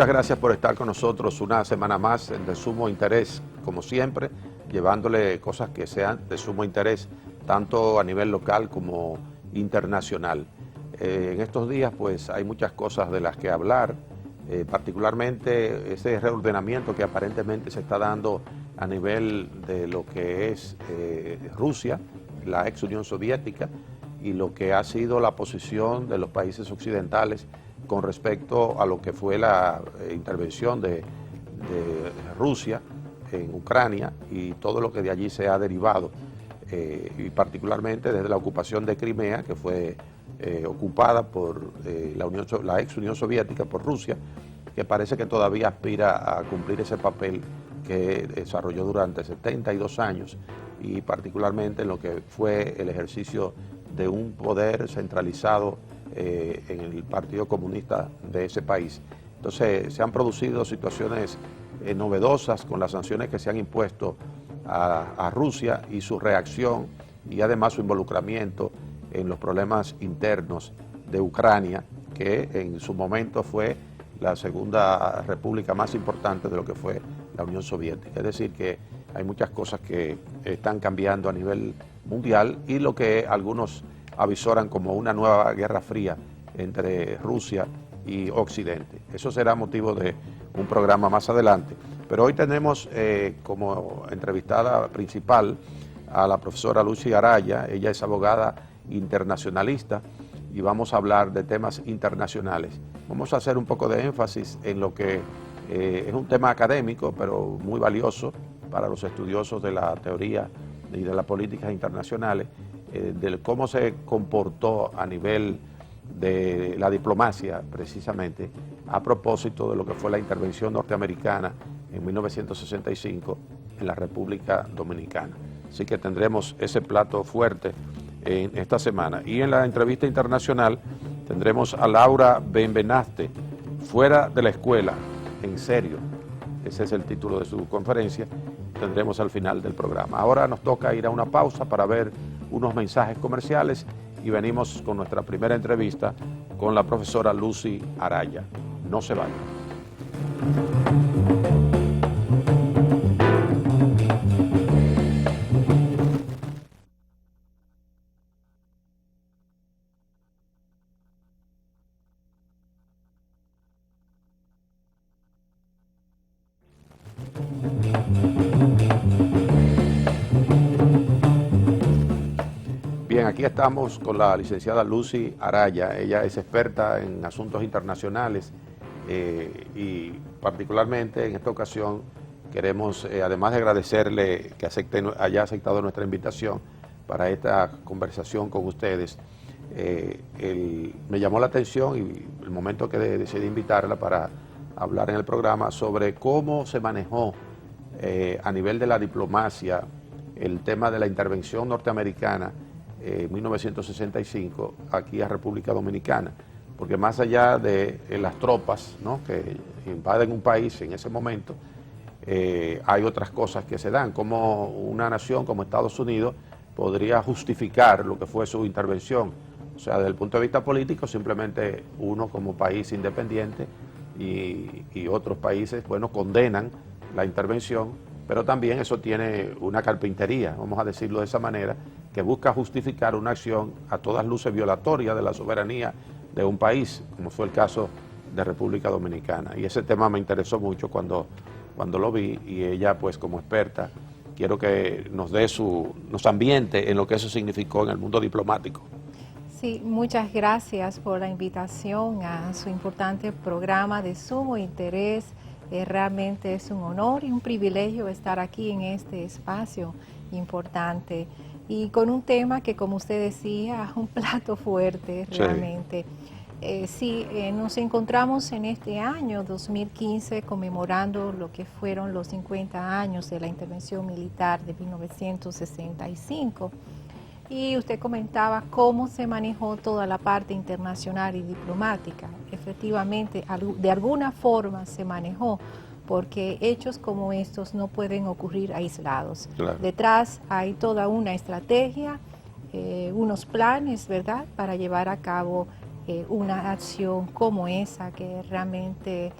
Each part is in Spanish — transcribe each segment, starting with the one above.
Muchas gracias por estar con nosotros una semana más de sumo interés, como siempre, llevándole cosas que sean de sumo interés, tanto a nivel local como internacional. En estos días pues hay muchas cosas de las que hablar, particularmente ese reordenamiento que aparentemente se está dando a nivel de lo que es Rusia, la ex Unión Soviética, y lo que ha sido la posición de los países occidentales con respecto a lo que fue la intervención de Rusia en Ucrania y todo lo que de allí se ha derivado, y particularmente desde la ocupación de Crimea, que fue ocupada por la ex Unión Soviética, por Rusia, que parece que todavía aspira a cumplir ese papel que desarrolló durante 72 años, y particularmente en lo que fue el ejercicio de un poder centralizado en el Partido Comunista de ese país. Entonces se han producido situaciones novedosas con las sanciones que se han impuesto a Rusia y su reacción, y además su involucramiento en los problemas internos de Ucrania, que en su momento fue la segunda república más importante de lo que fue la Unión Soviética. Es decir, que hay muchas cosas que están cambiando a nivel mundial, y lo que algunos avisoran como una nueva guerra fría entre Rusia y Occidente. Eso será motivo de un programa más adelante. Pero hoy tenemos como entrevistada principal a la profesora Lucy Araya. Ella es abogada internacionalista y vamos a hablar de temas internacionales. Vamos a hacer un poco de énfasis en lo que es un tema académico, pero muy valioso para los estudiosos de la teoría y de las políticas internacionales, de cómo se comportó a nivel de la diplomacia, precisamente, a propósito de lo que fue la intervención norteamericana en 1965 en la República Dominicana. Así que tendremos ese plato fuerte en esta semana. Y en la entrevista internacional tendremos a Laura Benvenaste, Fuera de la Escuela, en serio. Ese es el título de su conferencia. Tendremos al final del programa. Ahora nos toca ir a una pausa para ver unos mensajes comerciales y venimos con nuestra primera entrevista con la profesora Lucy Araya. No se vayan. Bien, aquí estamos con la licenciada Lucy Araya. Ella es experta en asuntos internacionales y particularmente en esta ocasión queremos, además de agradecerle que haya aceptado nuestra invitación para esta conversación con ustedes, me llamó la atención y el momento que decidí invitarla para hablar en el programa sobre cómo se manejó a nivel de la diplomacia el tema de la intervención norteamericana en 1965 aquí a República Dominicana, porque más allá de las tropas, ¿no?, que invaden un país en ese momento, hay otras cosas que se dan, como una nación como Estados Unidos podría justificar lo que fue su intervención. O sea, desde el punto de vista político, simplemente uno como país independiente y otros países, bueno, condenan la intervención, pero también eso tiene una carpintería, vamos a decirlo de esa manera, que busca justificar una acción a todas luces violatoria de la soberanía de un país, como fue el caso de República Dominicana. Y ese tema me interesó mucho cuando lo vi, y ella, pues como experta, quiero que nos ambiente en lo que eso significó en el mundo diplomático. Sí, muchas gracias por la invitación a su importante programa de sumo interés. Realmente es un honor y un privilegio estar aquí en este espacio importante y con un tema que, como usted decía, un plato fuerte realmente. Nos encontramos en este año 2015 conmemorando lo que fueron los 50 años de la intervención militar de 1965. Y usted comentaba cómo se manejó toda la parte internacional y diplomática. Efectivamente, de alguna forma se manejó, porque hechos como estos no pueden ocurrir aislados. Claro. Detrás hay toda una estrategia, unos planes, ¿verdad?, para llevar a cabo una acción como esa, que realmente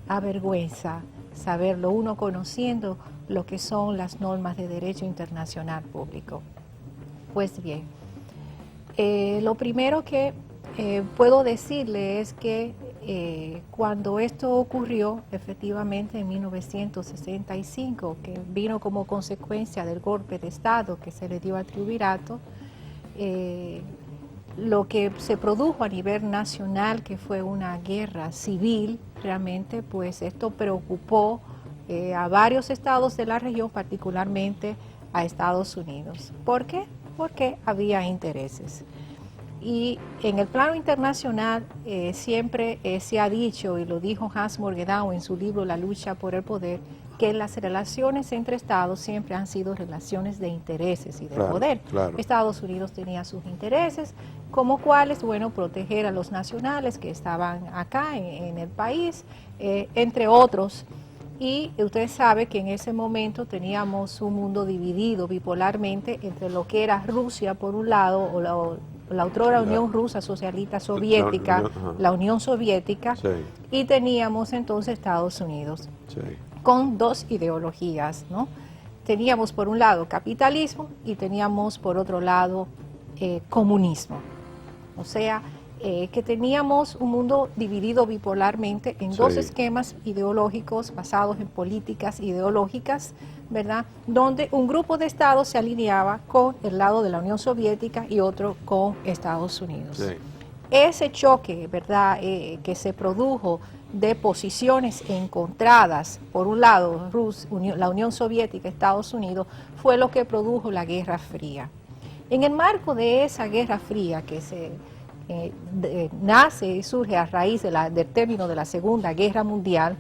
avergüenza saberlo, uno conociendo lo que son las normas de derecho internacional público. Pues bien, lo primero que puedo decirle es que cuando esto ocurrió efectivamente en 1965, que vino como consecuencia del golpe de Estado que se le dio al triunvirato, lo que se produjo a nivel nacional, que fue una guerra civil, realmente pues esto preocupó a varios estados de la región, particularmente a Estados Unidos. ¿Por qué? Porque había intereses. Y en el plano internacional siempre se ha dicho, y lo dijo Hans Morgenthau en su libro La lucha por el poder, que las relaciones entre estados siempre han sido relaciones de intereses y de poder. Claro. Estados Unidos tenía sus intereses, como cuáles, bueno, proteger a los nacionales que estaban acá en el país, entre otros. Y usted sabe que en ese momento teníamos un mundo dividido bipolarmente entre lo que era Rusia por un lado, o la otrora Unión Rusa Socialista Soviética, la Unión Soviética, sí. Y teníamos entonces Estados Unidos, sí. Con dos ideologías, ¿no? Teníamos por un lado capitalismo y teníamos por otro lado comunismo. O sea, que teníamos un mundo dividido bipolarmente en dos esquemas ideológicos basados en políticas ideológicas, ¿verdad? Donde un grupo de estados se alineaba con el lado de la Unión Soviética y otro con Estados Unidos. Sí. Ese choque, ¿verdad?, que se produjo de posiciones encontradas, por un lado la Unión Soviética y Estados Unidos, fue lo que produjo la Guerra Fría. En el marco de esa Guerra Fría que nace y surge a raíz del término de la Segunda Guerra Mundial,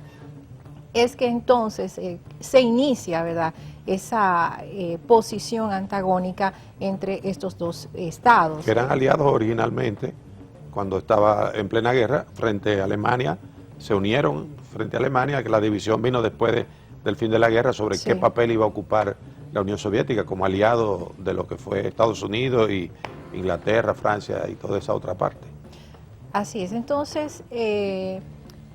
es que entonces se inicia, ¿verdad?, esa posición antagónica entre estos dos estados. Que eran aliados originalmente, cuando estaba en plena guerra, frente a Alemania, se unieron frente a Alemania, que la división vino después del fin de la guerra sobre qué papel iba a ocupar la Unión Soviética como aliado de lo que fue Estados Unidos y Inglaterra, Francia y toda esa otra parte. Así es, entonces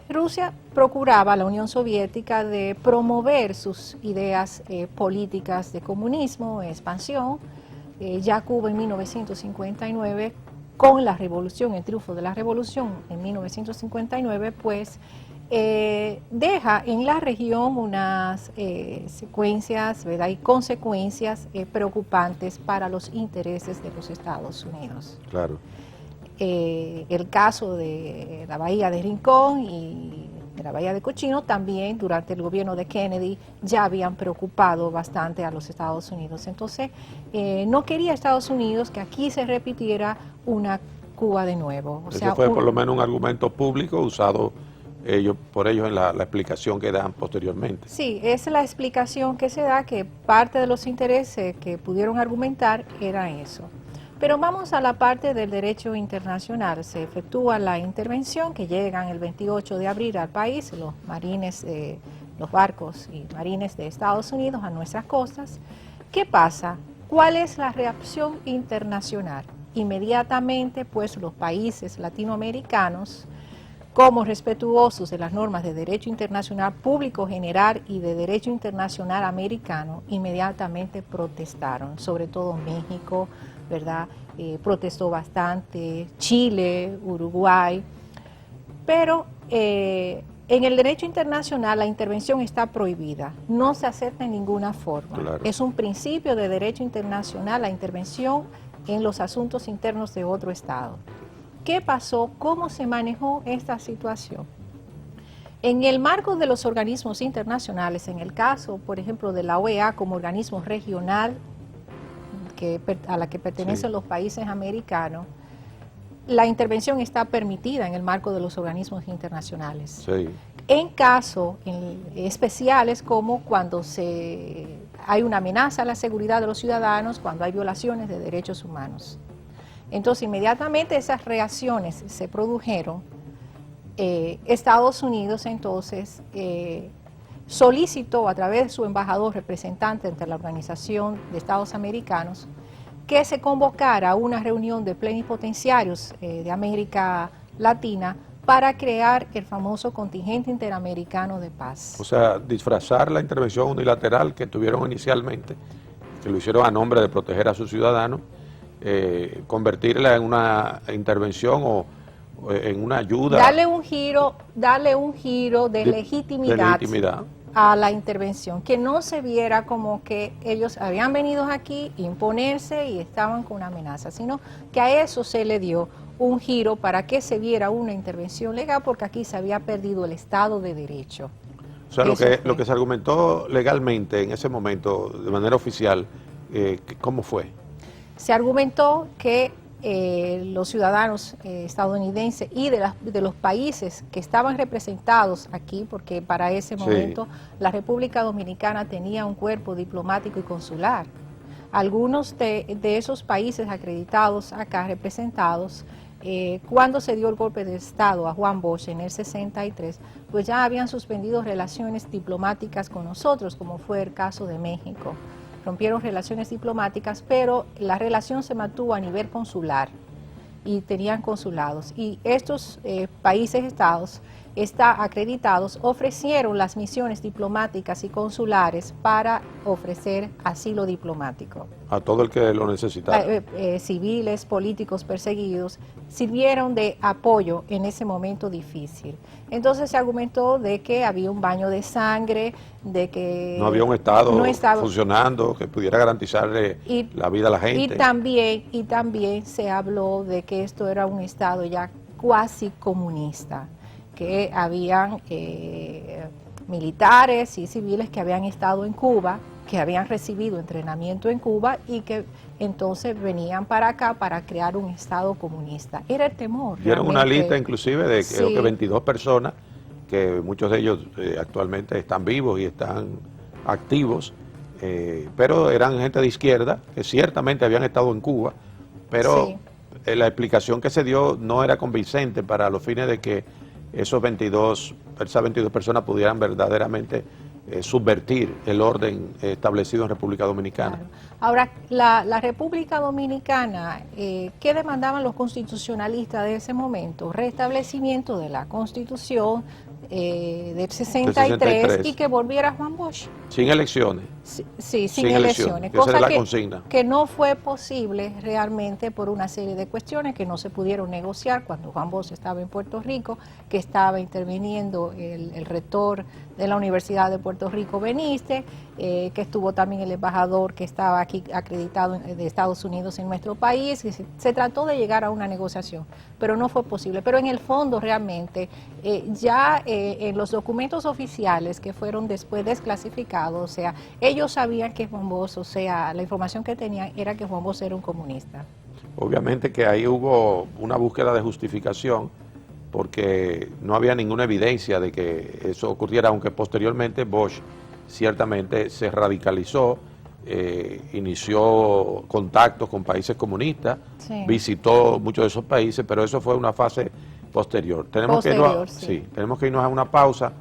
Rusia procuraba, la Unión Soviética, de promover sus ideas políticas de comunismo, expansión. Ya Cuba en 1959, con la revolución, el triunfo de la revolución en 1959, pues deja en la región unas secuencias, ¿verdad?, y consecuencias preocupantes para los intereses de los Estados Unidos. Claro. El caso de la bahía de Rincón y de la bahía de Cochino también durante el gobierno de Kennedy ya habían preocupado bastante a los Estados Unidos. Entonces no quería Estados Unidos que aquí se repitiera una Cuba de nuevo. O sea, fue por lo menos un argumento público usado por ellos en la explicación que dan posteriormente. Sí, esa es la explicación que se da, que parte de los intereses que pudieron argumentar era eso. Pero vamos a la parte del derecho internacional. Se efectúa la intervención, que llegan el 28 de abril al país, los marines, los barcos y marines de Estados Unidos a nuestras costas. ¿Qué pasa? ¿Cuál es la reacción internacional? Inmediatamente, pues los países latinoamericanos, como respetuosos de las normas de derecho internacional público general y de derecho internacional americano, inmediatamente protestaron, sobre todo México, ¿verdad? Protestó bastante, Chile, Uruguay, pero en el derecho internacional la intervención está prohibida, no se acepta en ninguna forma. Claro. Es un principio de derecho internacional la intervención en los asuntos internos de otro Estado. ¿Qué pasó? ¿Cómo se manejó esta situación? En el marco de los organismos internacionales, en el caso, por ejemplo, de la OEA como organismo regional a la que pertenecen los países americanos, la intervención está permitida en el marco de los organismos internacionales. Sí. En casos especiales, como cuando hay una amenaza a la seguridad de los ciudadanos, cuando hay violaciones de derechos humanos. Entonces, inmediatamente esas reacciones se produjeron. Estados Unidos, entonces, solicitó a través de su embajador representante ante la Organización de Estados Americanos que se convocara una reunión de plenipotenciarios de América Latina para crear el famoso contingente interamericano de paz. O sea, disfrazar la intervención unilateral que tuvieron inicialmente, que lo hicieron a nombre de proteger a sus ciudadanos, convertirla en una intervención o en una ayuda. Darle un giro de legitimidad a la intervención, que no se viera como que ellos habían venido aquí a imponerse y estaban con una amenaza, sino que a eso se le dio un giro para que se viera una intervención legal, porque aquí se había perdido el Estado de Derecho. O sea, lo que se argumentó legalmente en ese momento, de manera oficial, ¿cómo fue? Se argumentó que los ciudadanos estadounidenses y de los países que estaban representados aquí, porque para ese momento la República Dominicana tenía un cuerpo diplomático y consular. Algunos de esos países acreditados acá, representados, cuando se dio el golpe de Estado a Juan Bosch en el 63, pues ya habían suspendido relaciones diplomáticas con nosotros, como fue el caso de México. Rompieron relaciones diplomáticas, pero la relación se mantuvo a nivel consular y tenían consulados. Y estos países, estados acreditados, ofrecieron las misiones diplomáticas y consulares para ofrecer asilo diplomático. A todo el que lo necesitara. Civiles, políticos perseguidos, sirvieron de apoyo en ese momento difícil. Entonces se argumentó de que había un baño de sangre, de que no había un Estado funcionando que pudiera garantizarle la vida a la gente. Y también se habló de que esto era un Estado ya cuasi comunista, que habían militares y civiles que habían estado en Cuba, que habían recibido entrenamiento en Cuba y que entonces venían para acá para crear un Estado comunista. Era el temor. Dieron una lista inclusive de creo que 22 personas, que muchos de ellos actualmente están vivos y están activos, pero eran gente de izquierda que ciertamente habían estado en Cuba, pero la explicación que se dio no era convincente para los fines de que esas 22 personas pudieran verdaderamente subvertir el orden establecido en República Dominicana. Claro. Ahora, la República Dominicana, ¿qué demandaban los constitucionalistas de ese momento? Restablecimiento de la Constitución del 63 y que volviera Juan Bosch. Sin elecciones. Sí, sin elecciones. Esa era la consigna. Que no fue posible realmente por una serie de cuestiones que no se pudieron negociar cuando Juan Bosch estaba en Puerto Rico, que estaba interviniendo el rector de la Universidad de Puerto Rico, Benítez, que estuvo también el embajador que estaba aquí acreditado de Estados Unidos en nuestro país, y se trató de llegar a una negociación, pero no fue posible. Pero en el fondo realmente ya en los documentos oficiales que fueron después desclasificados, o sea, ellos sabían que Juan Bosch, o sea, la información que tenían era que Juan Bosch era un comunista. Obviamente que ahí hubo una búsqueda de justificación, porque no había ninguna evidencia de que eso ocurriera, aunque posteriormente Bosch ciertamente se radicalizó, inició contactos con países comunistas, visitó muchos de esos países, pero eso fue una fase posterior. Tenemos que irnos a una pausa.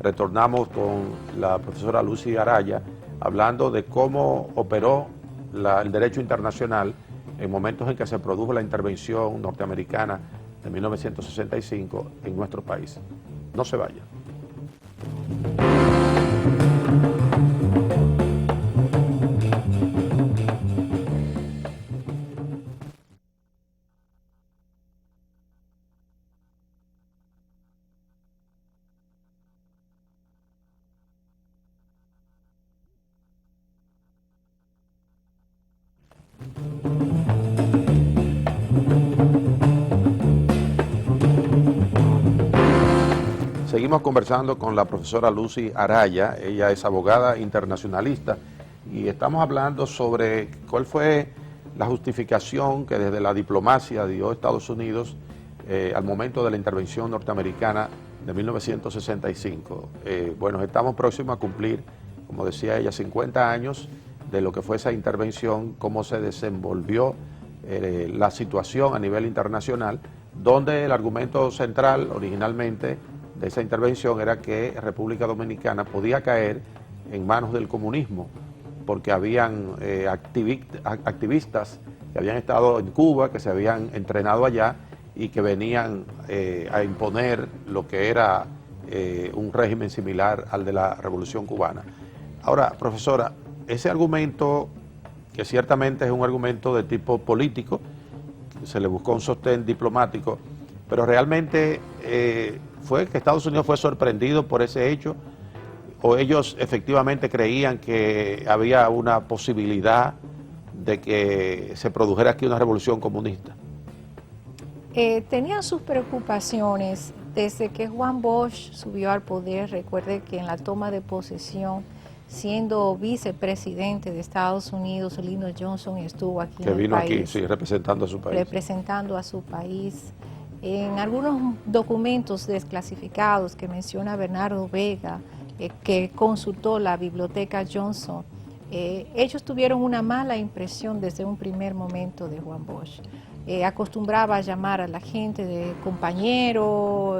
Retornamos con la profesora Lucy Araya hablando de cómo operó el derecho internacional en momentos en que se produjo la intervención norteamericana de 1965 en nuestro país. No se vaya. Seguimos conversando con la profesora Lucy Araya. Ella es abogada internacionalista y estamos hablando sobre cuál fue la justificación que desde la diplomacia dio Estados Unidos al momento de la intervención norteamericana de 1965. Bueno, estamos próximos a cumplir, como decía ella, 50 años de lo que fue esa intervención, cómo se desenvolvió la situación a nivel internacional, donde el argumento central originalmente de esa intervención era que República Dominicana podía caer en manos del comunismo, porque habían activistas que habían estado en Cuba, que se habían entrenado allá y que venían a imponer lo que era un régimen similar al de la Revolución Cubana. Ahora, profesora, ese argumento, que ciertamente es un argumento de tipo político, se le buscó un sostén diplomático, pero realmente fue que Estados Unidos fue sorprendido por ese hecho, o ellos efectivamente creían que había una posibilidad de que se produjera aquí una revolución comunista. Tenían sus preocupaciones desde que Juan Bosch subió al poder. Recuerde que en la toma de posesión, siendo vicepresidente de Estados Unidos, Lyndon Johnson estuvo aquí que en el vino país, aquí, sí, representando a su país. Representando a su país. En algunos documentos desclasificados que menciona Bernardo Vega, que consultó la biblioteca Johnson, ellos tuvieron una mala impresión desde un primer momento de Juan Bosch. Acostumbraba a llamar a la gente de compañero,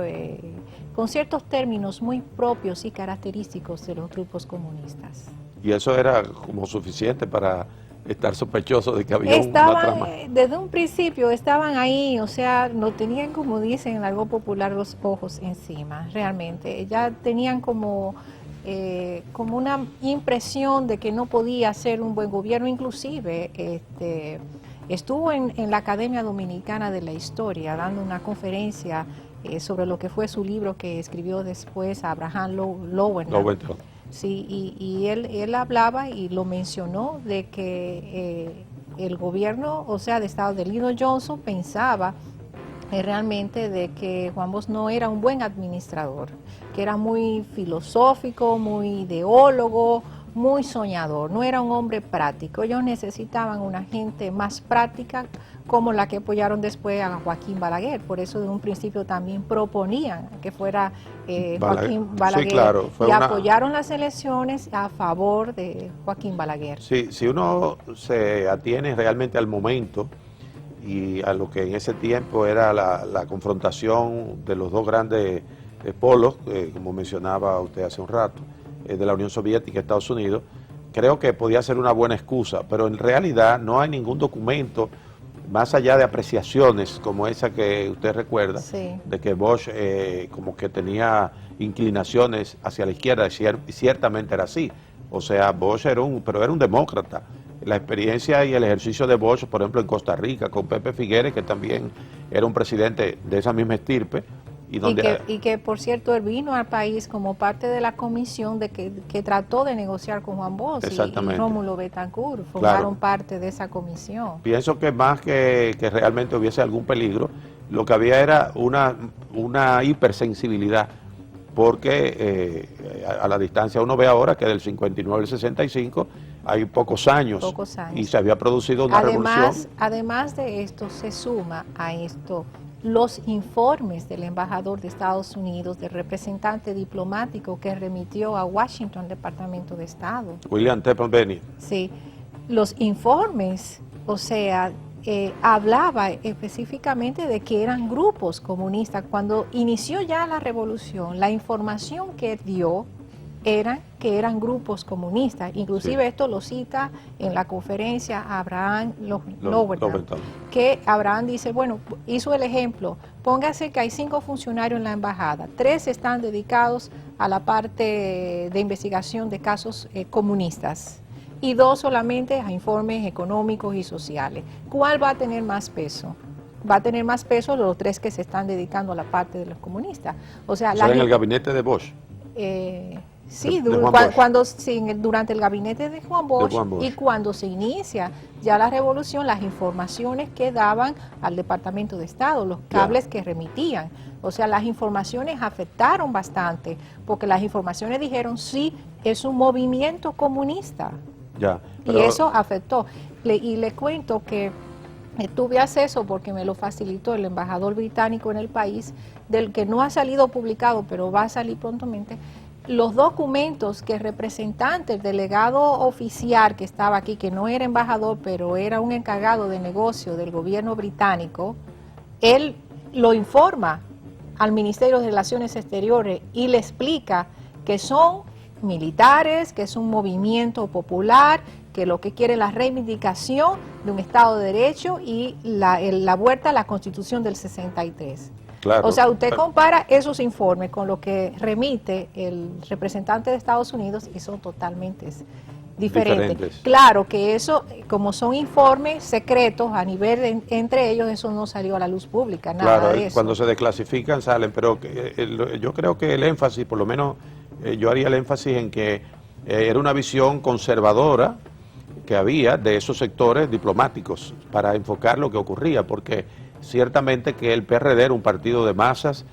con ciertos términos muy propios y característicos de los grupos comunistas. Y eso era como suficiente para estar sospechoso de que había una trama. Desde un principio estaban ahí, o sea, no tenían, como dicen en algo popular, los ojos encima, realmente. Ya tenían como una impresión de que no podía ser un buen gobierno, inclusive estuvo en la Academia Dominicana de la Historia dando una conferencia sobre lo que fue su libro que escribió después Abraham Lowenthal. Sí, y él hablaba y lo mencionó de que el gobierno, o sea, de Estado de Lyndon Johnson pensaba realmente de que Juan Bosch no era un buen administrador, que era muy filosófico, muy ideólogo, muy soñador, no era un hombre práctico. Ellos necesitaban una gente más práctica, como la que apoyaron después a Joaquín Balaguer. Por eso de un principio también proponían que fuera Joaquín Balaguer, sí, claro, apoyaron las elecciones a favor de Joaquín Balaguer. Sí, si uno se atiene realmente al momento y a lo que en ese tiempo era la confrontación de los dos grandes polos, como mencionaba usted hace un rato, de la Unión Soviética y Estados Unidos, creo que podía ser una buena excusa, pero en realidad no hay ningún documento, más allá de apreciaciones como esa que usted recuerda, sí, de que Bosch como que tenía inclinaciones hacia la izquierda, y ciertamente era así. O sea, Bosch era un demócrata. La experiencia y el ejercicio de Bosch, por ejemplo, en Costa Rica, con Pepe Figueres, que también era un presidente de esa misma estirpe, y que, por cierto, él vino al país como parte de la comisión que trató de negociar con Juan Bosch y Rómulo Betancourt, formaron parte de esa comisión. Pienso que más que realmente hubiese algún peligro, lo que había era una hipersensibilidad, porque a la distancia uno ve ahora que del 59 al 65 hay pocos años y se había producido una revolución. Además de esto, se suma a esto los informes del embajador de Estados Unidos, del representante diplomático que remitió a Washington, el Departamento de Estado. William T. Penny. Sí, los informes, o sea, hablaba específicamente de que eran grupos comunistas. Cuando inició ya la revolución, la información que dio era que eran grupos comunistas. Inclusive sí, esto lo cita en la conferencia Abraham Lowenthal, que Abraham dice, bueno, hizo el ejemplo, póngase que hay 5 funcionarios en la embajada, 3 están dedicados a la parte de investigación de casos comunistas y 2 solamente a informes económicos y sociales. ¿Cuál va a tener más peso? Va a tener más peso los 3 que se están dedicando a la parte de los comunistas. O sea, en el gabinete de Bosch. Sí, durante el gabinete de Juan Bosch, y cuando se inicia ya la revolución, las informaciones que daban al Departamento de Estado, los cables que remitían. O sea, las informaciones afectaron bastante, porque las informaciones dijeron, sí, es un movimiento comunista. Y eso afectó. Y le cuento que tuve acceso, porque me lo facilitó el embajador británico en el país, del que no ha salido publicado, pero va a salir prontamente, los documentos que el representante, el delegado oficial que estaba aquí, que no era embajador, pero era un encargado de negocio del gobierno británico, él lo informa al Ministerio de Relaciones Exteriores y le explica que son militares, que es un movimiento popular, que lo que quiere es la reivindicación de un Estado de Derecho y la vuelta a la Constitución del 63. Claro. O sea, usted compara esos informes con lo que remite el representante de Estados Unidos y son totalmente diferentes. Claro que eso, como son informes secretos a nivel entre ellos, eso no salió a la luz pública, nada claro, de eso. Cuando se desclasifican salen, pero yo creo que el énfasis, por lo menos yo haría el énfasis en que era una visión conservadora que había de esos sectores diplomáticos para enfocar lo que ocurría, porque ciertamente que el PRD era un partido de masas,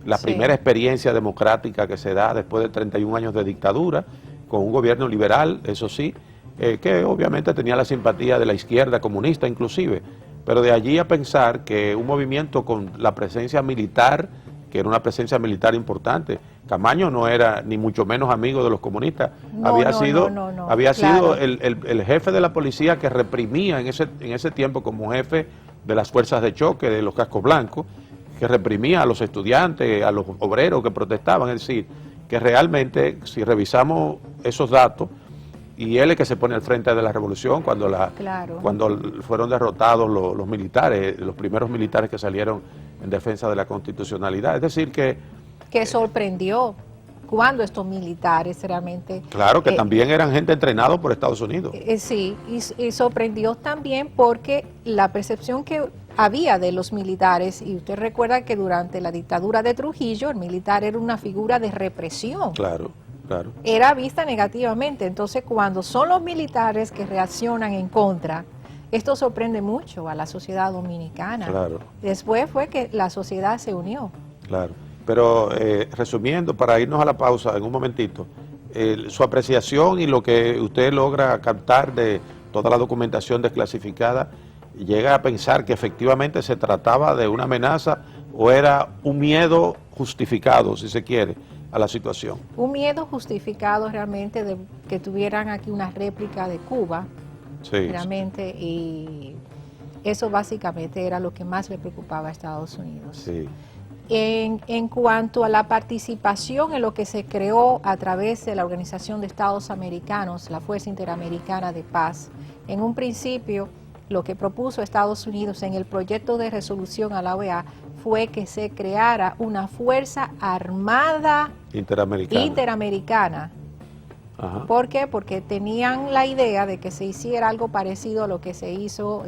la primera experiencia democrática que se da después de 31 años de dictadura, con un gobierno liberal, eso sí, que obviamente tenía la simpatía de la izquierda comunista inclusive, pero de allí a pensar que un movimiento con la presencia militar, que era una presencia militar importante, Camaño no era ni mucho menos amigo de los comunistas, había sido el jefe de la policía que reprimía en ese tiempo como jefe de las fuerzas de choque, de los cascos blancos, que reprimía a los estudiantes, a los obreros que protestaban, es decir, que realmente si revisamos esos datos, y él es que se pone al frente de la revolución cuando fueron derrotados los militares, los primeros militares que salieron en defensa de la constitucionalidad, es decir que sorprendió cuando estos militares realmente... Claro, que también eran gente entrenada por Estados Unidos. Sí, y sorprendió también porque la percepción que había de los militares, y usted recuerda que durante la dictadura de Trujillo, el militar era una figura de represión. Claro. Era vista negativamente, entonces cuando son los militares que reaccionan en contra, esto sorprende mucho a la sociedad dominicana. Claro. Después fue que la sociedad se unió. Claro. Pero resumiendo, para irnos a la pausa en un momentito, su apreciación y lo que usted logra captar de toda la documentación desclasificada, ¿llega a pensar que efectivamente se trataba de una amenaza o era un miedo justificado, si se quiere, a la situación? Un miedo justificado realmente de que tuvieran aquí una réplica de Cuba, realmente, y eso básicamente era lo que más le preocupaba a Estados Unidos. Sí. En cuanto a la participación en lo que se creó a través de la Organización de Estados Americanos, la Fuerza Interamericana de Paz, en un principio lo que propuso Estados Unidos en el proyecto de resolución a la OEA fue que se creara una fuerza armada interamericana. Ajá. ¿Por qué? Porque tenían la idea de que se hiciera algo parecido a lo que se hizo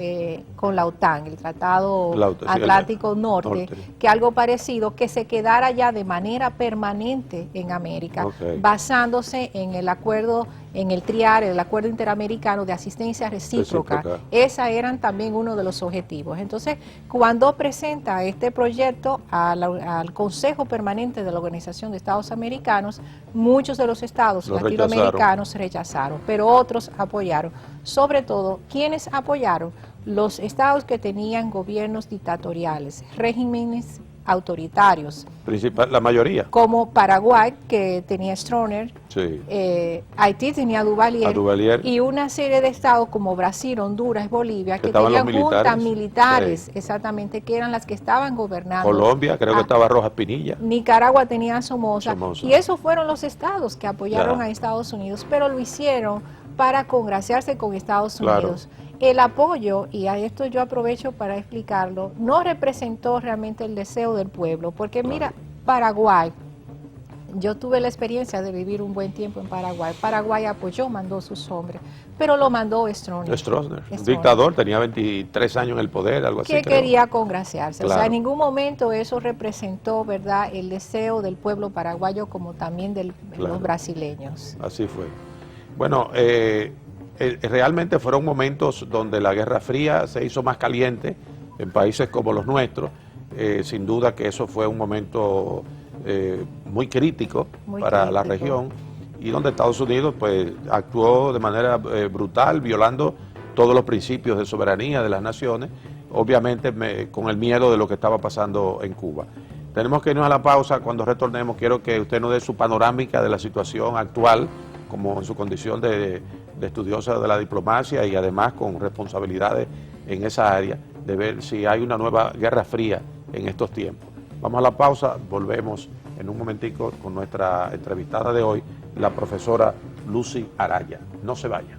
con la OTAN, el Tratado Atlántico Norte, que algo parecido, que se quedara ya de manera permanente en América, basándose en el acuerdo, en el TRIAR, el Acuerdo Interamericano de Asistencia Recíproca. Esa eran también uno de los objetivos. Entonces, cuando presenta este proyecto al Consejo Permanente de la Organización de Estados Americanos, muchos de los estados latinoamericanos rechazaron, pero otros apoyaron. Sobre todo, ¿quiénes apoyaron? Los estados que tenían gobiernos dictatoriales, regímenes autoritarios. La mayoría. Como Paraguay, que tenía Stroessner, Haití tenía Duvalier, y una serie de estados como Brasil, Honduras, Bolivia, que tenían juntas militares, exactamente, que eran las que estaban gobernando. Colombia, creo que estaba Rojas Pinilla. Nicaragua tenía Somoza, y esos fueron los estados que apoyaron a Estados Unidos, pero lo hicieron para congraciarse con Estados Unidos. El apoyo, y a esto yo aprovecho para explicarlo, no representó realmente el deseo del pueblo, porque mira, Paraguay, yo tuve la experiencia de vivir un buen tiempo en Paraguay. Paraguay apoyó, mandó sus hombres, pero lo mandó Stroessner. Un dictador, tenía 23 años en el poder, algo así. Que quería congraciarse. O sea, en ningún momento eso representó, ¿verdad?, el deseo del pueblo paraguayo como también de los brasileños. Así fue. Bueno, realmente fueron momentos donde la Guerra Fría se hizo más caliente en países como los nuestros. Sin duda que eso fue un momento muy crítico para la región, y donde Estados Unidos pues actuó de manera brutal, violando todos los principios de soberanía de las naciones, obviamente con el miedo de lo que estaba pasando en Cuba. Tenemos que irnos a la pausa. Cuando retornemos quiero que usted nos dé su panorámica de la situación actual, como en su condición de estudiosa de la diplomacia y además con responsabilidades en esa área, de ver si hay una nueva guerra fría en estos tiempos. Vamos a la pausa, volvemos en un momentico con nuestra entrevistada de hoy, la profesora Lucy Araya. No se vaya.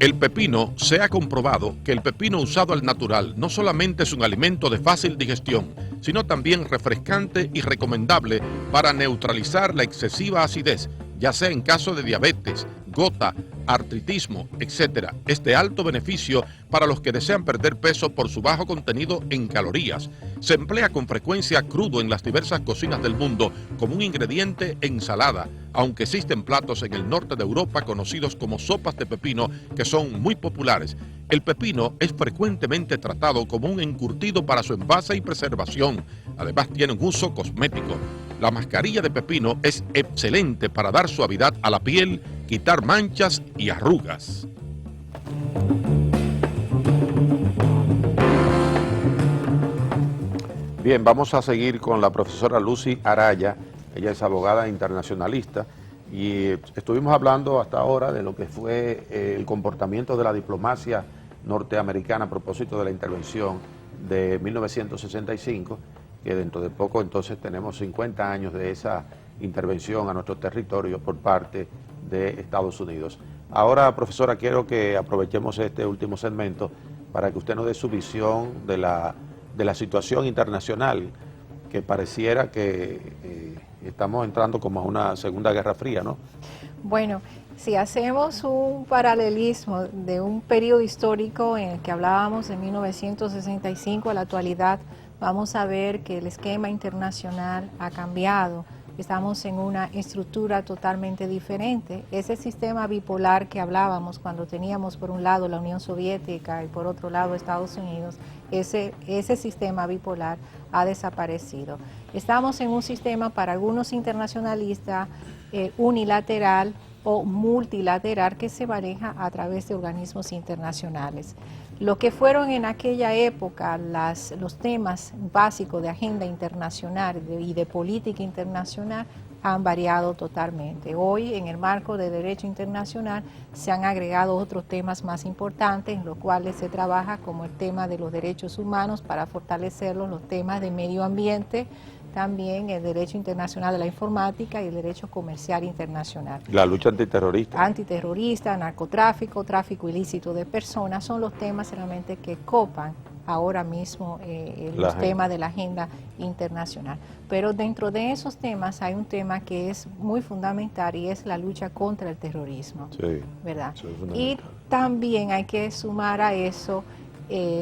El pepino, se ha comprobado que el pepino usado al natural no solamente es un alimento de fácil digestión, sino también refrescante y recomendable para neutralizar la excesiva acidez, ya sea en caso de diabetes, gota, artritismo, etc. Es de alto beneficio para los que desean perder peso por su bajo contenido en calorías. Se emplea con frecuencia crudo en las diversas cocinas del mundo como un ingrediente en ensalada, aunque existen platos en el norte de Europa conocidos como sopas de pepino que son muy populares. El pepino es frecuentemente tratado como un encurtido para su envase y preservación. Además tiene un uso cosmético. La mascarilla de pepino es excelente para dar suavidad a la piel, quitar manchas y arrugas. Bien, vamos a seguir con la profesora Lucy Araya. Ella es abogada internacionalista y estuvimos hablando hasta ahora de lo que fue el comportamiento de la diplomacia norteamericana a propósito de la intervención de 1965, que dentro de poco entonces tenemos 50 años de esa intervención a nuestro territorio por parte de Estados Unidos. Ahora, profesora, quiero que aprovechemos este último segmento para que usted nos dé su visión de la situación internacional, que pareciera que estamos entrando como a una segunda guerra fría, ¿no? Bueno, si hacemos un paralelismo de un periodo histórico en el que hablábamos de 1965 a la actualidad, vamos a ver que el esquema internacional ha cambiado. Estamos en una estructura totalmente diferente. Ese sistema bipolar que hablábamos cuando teníamos por un lado la Unión Soviética y por otro lado Estados Unidos, ese sistema bipolar ha desaparecido. Estamos en un sistema para algunos internacionalistas unilateral o multilateral que se maneja a través de organismos internacionales. Lo que fueron en aquella época los temas básicos de agenda internacional y de política internacional han variado totalmente. Hoy, en el marco de derecho internacional, se han agregado otros temas más importantes en los cuales se trabaja, como el tema de los derechos humanos para fortalecerlos, los temas de medio ambiente, también el derecho internacional de la informática y el derecho comercial internacional. La lucha antiterrorista. Antiterrorista, narcotráfico, tráfico ilícito de personas, son los temas realmente que copan ahora mismo los temas de la agenda internacional. Pero dentro de esos temas hay un tema que es muy fundamental y es la lucha contra el terrorismo, sí, ¿verdad? Sí, y también hay que sumar a eso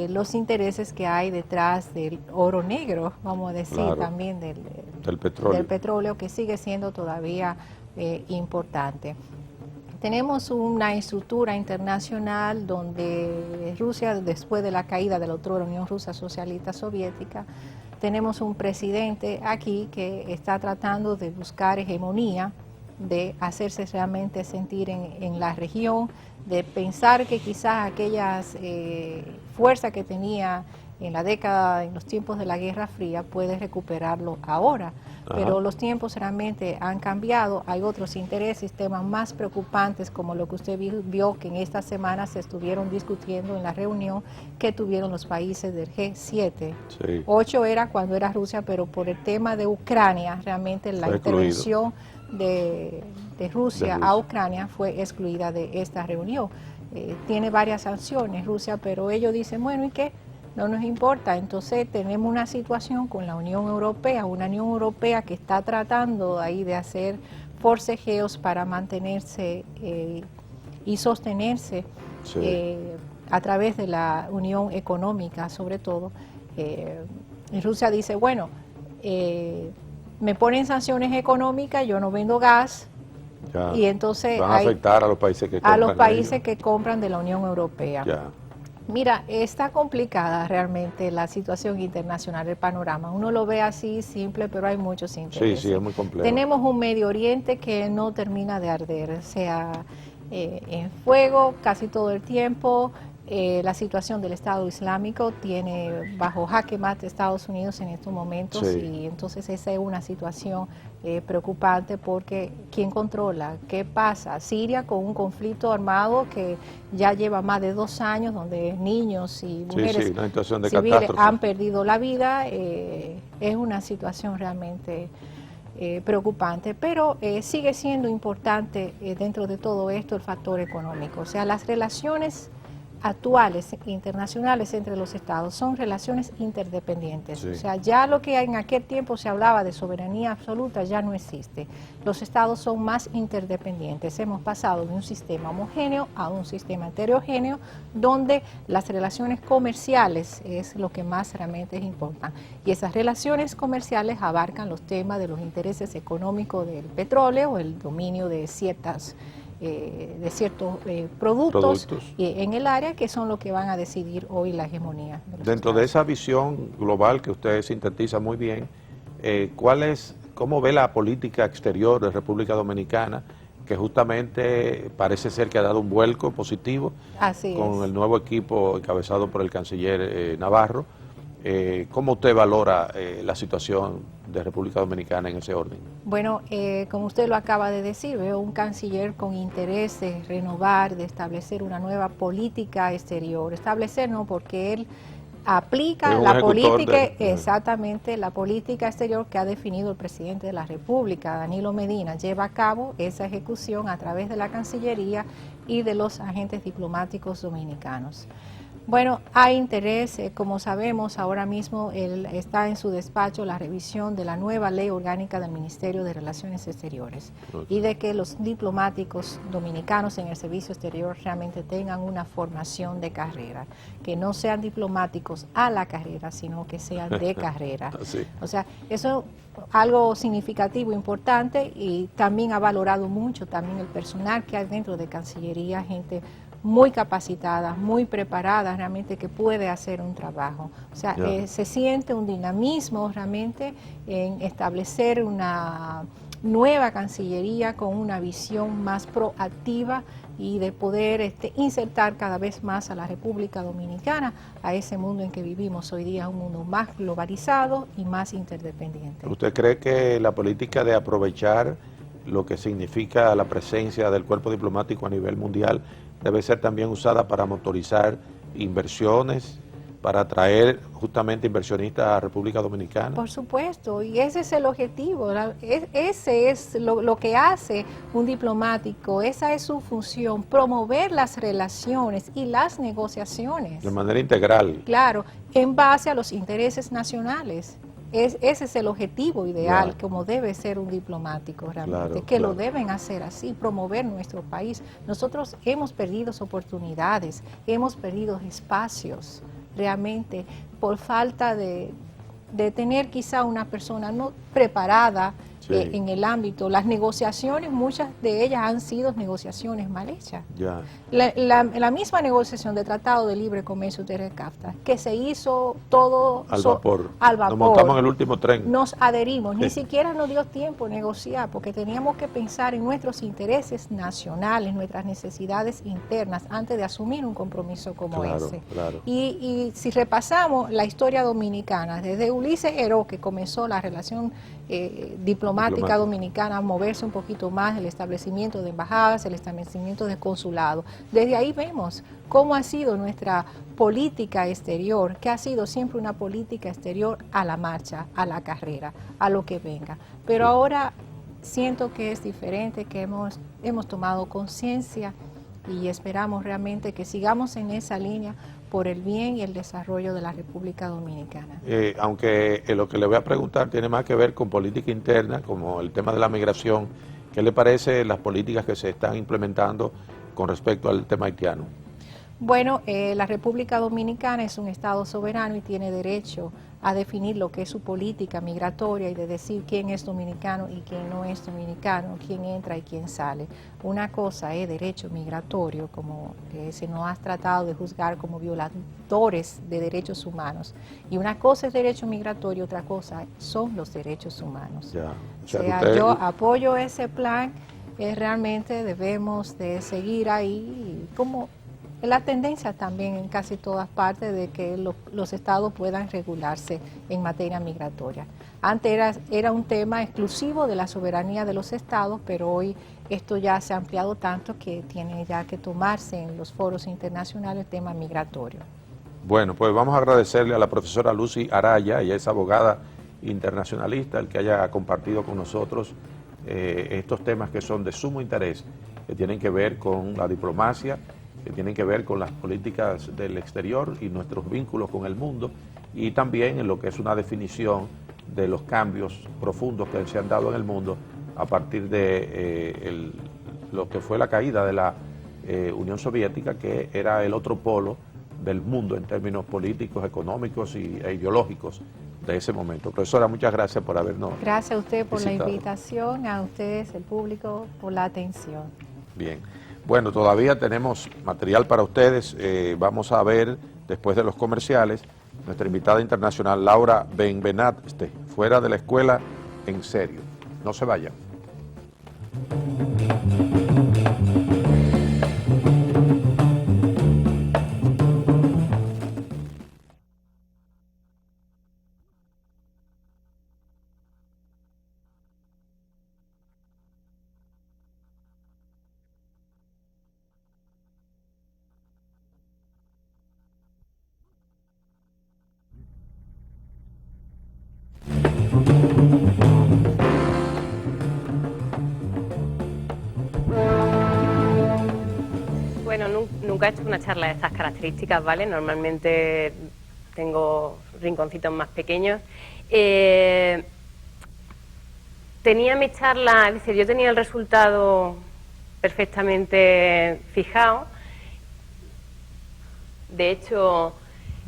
los intereses que hay detrás del oro negro, vamos a decir, claro, también del petróleo, que sigue siendo todavía importante. Tenemos una estructura internacional donde Rusia, después de la caída de la otra Unión Rusa Socialista Soviética, tenemos un presidente aquí que está tratando de buscar hegemonía, de hacerse realmente sentir en la región, de pensar que quizás aquellas fuerzas que tenía en los tiempos de la Guerra Fría, puede recuperarlo ahora. Ajá. Pero los tiempos realmente han cambiado, hay otros intereses, temas más preocupantes, como lo que usted vio que en esta semana se estuvieron discutiendo en la reunión que tuvieron los países del G7. Sí. 8 era cuando era Rusia, pero por el tema de Ucrania, realmente la intervención de Rusia a Ucrania fue excluida de esta reunión. Tiene varias sanciones Rusia, pero ellos dicen, bueno, ¿y qué? No nos importa. Entonces tenemos una situación con la Unión Europea, una Unión Europea que está tratando ahí de hacer forcejeos para mantenerse y sostenerse a través de la Unión Económica, sobre todo. Y Rusia dice, bueno, me ponen sanciones económicas, yo no vendo gas, ya. Y entonces van a afectar a los países que compran de la Unión Europea. Ya. Mira, está complicada realmente la situación internacional, el panorama. Uno lo ve así simple, pero hay muchos intereses. Sí, es muy complejo. Tenemos un Medio Oriente que no termina de arder, o sea, en fuego casi todo el tiempo. La situación del Estado Islámico tiene bajo jaque mate Estados Unidos en estos momentos, y entonces esa es una situación preocupante porque ¿quién controla? ¿Qué pasa? Siria con un conflicto armado que ya lleva más de 2 años, donde niños y mujeres una situación de civiles catástrofe. han perdido la vida, es una situación realmente preocupante, pero sigue siendo importante dentro de todo esto el factor económico. O sea, las relaciones actuales internacionales entre los estados son relaciones interdependientes. Sí. O sea, ya lo que en aquel tiempo se hablaba de soberanía absoluta ya no existe. Los estados son más interdependientes. Hemos pasado de un sistema homogéneo a un sistema heterogéneo, donde las relaciones comerciales es lo que más realmente es importante. Y esas relaciones comerciales abarcan los temas de los intereses económicos del petróleo, el dominio de ciertos productos en el área, que son los que van a decidir hoy la hegemonía. Dentro de esa visión global que usted sintetiza muy bien, ¿cómo ve la política exterior de República Dominicana, que justamente parece ser que ha dado un vuelco positivo con el nuevo equipo encabezado por el canciller Navarro? ¿Cómo usted valora la situación de República Dominicana en ese orden? Bueno, como usted lo acaba de decir, veo un canciller con interés de renovar, de establecer una nueva política exterior. Establecer no, porque él aplica la política, exactamente la política exterior que ha definido el presidente de la República, Danilo Medina. Lleva a cabo esa ejecución a través de la Cancillería y de los agentes diplomáticos dominicanos. Bueno, hay interés, como sabemos, ahora mismo está en su despacho la revisión de la nueva ley orgánica del Ministerio de Relaciones Exteriores y de que los diplomáticos dominicanos en el servicio exterior realmente tengan una formación de carrera, que no sean diplomáticos a la carrera, sino que sean de carrera. Sí. O sea, eso es algo significativo, importante, y también ha valorado mucho también el personal que hay dentro de Cancillería, gente muy capacitada, muy preparada realmente, que puede hacer un trabajo. O sea, se siente un dinamismo realmente en establecer una nueva Cancillería con una visión más proactiva y de poder insertar cada vez más a la República Dominicana a ese mundo en que vivimos hoy día, un mundo más globalizado y más interdependiente. ¿Usted cree que la política de aprovechar lo que significa la presencia del cuerpo diplomático a nivel mundial debe ser también usada para motorizar inversiones, para atraer justamente inversionistas a República Dominicana? Por supuesto, y ese es el objetivo, ese es lo que hace un diplomático, esa es su función, promover las relaciones y las negociaciones. De manera integral. Claro, en base a los intereses nacionales. Ese es el objetivo ideal, como debe ser un diplomático realmente, lo deben hacer así, promover nuestro país. Nosotros hemos perdido oportunidades, hemos perdido espacios realmente por falta de tener quizá una persona no preparada en el ámbito. Las negociaciones, muchas de ellas han sido negociaciones mal hechas. La misma negociación de Tratado de Libre Comercio de CAFTA, que se hizo todo al vapor. Nos montamos en el último tren. Nos adherimos, ni siquiera nos dio tiempo a negociar, porque teníamos que pensar en nuestros intereses nacionales, nuestras necesidades internas, antes de asumir un compromiso como ese. Y si repasamos la historia dominicana, desde Ulises Heró, que comenzó la relación diplomática dominicana a moverse un poquito más, el establecimiento de embajadas, el establecimiento de consulados. Desde ahí vemos cómo ha sido nuestra política exterior, que ha sido siempre una política exterior a la marcha, a la carrera, a lo que venga. Pero ahora siento que es diferente, que hemos tomado conciencia y esperamos realmente que sigamos en esa línea por el bien y el desarrollo de la República Dominicana. Aunque lo que le voy a preguntar tiene más que ver con política interna, como el tema de la migración, ¿qué le parece las políticas que se están implementando con respecto al tema haitiano? Bueno, la República Dominicana es un Estado soberano y tiene derecho a definir lo que es su política migratoria y de decir quién es dominicano y quién no es dominicano, quién entra y quién sale. Una cosa es derecho migratorio, como se nos ha tratado de juzgar como violadores de derechos humanos, y una cosa es derecho migratorio, otra cosa son los derechos humanos. Yo apoyo ese plan, realmente debemos de seguir ahí como la tendencia también en casi todas partes de que los estados puedan regularse en materia migratoria. Antes era un tema exclusivo de la soberanía de los estados, pero hoy esto ya se ha ampliado tanto que tiene ya que tomarse en los foros internacionales el tema migratorio. Bueno, pues vamos a agradecerle a la profesora Lucy Araya, ella es abogada internacionalista, el que haya compartido con nosotros estos temas que son de sumo interés, que tienen que ver con la diplomacia, que tienen que ver con las políticas del exterior y nuestros vínculos con el mundo, y también en lo que es una definición de los cambios profundos que se han dado en el mundo a partir de lo que fue la caída de la Unión Soviética, que era el otro polo del mundo en términos políticos, económicos e ideológicos de ese momento. Profesora, muchas gracias por habernos Gracias a usted por visitado. la invitación, a ustedes, el público, por la atención. Bien. Bueno, todavía tenemos material para ustedes. Vamos a ver, después de los comerciales, nuestra invitada internacional, Laura Benveniste, fuera de la escuela en serio. No se vayan. Bueno, nunca he hecho una charla de estas características, ¿vale? Normalmente tengo rinconcitos más pequeños. Tenía mi charla, es decir, yo tenía el resultado perfectamente fijado. De hecho,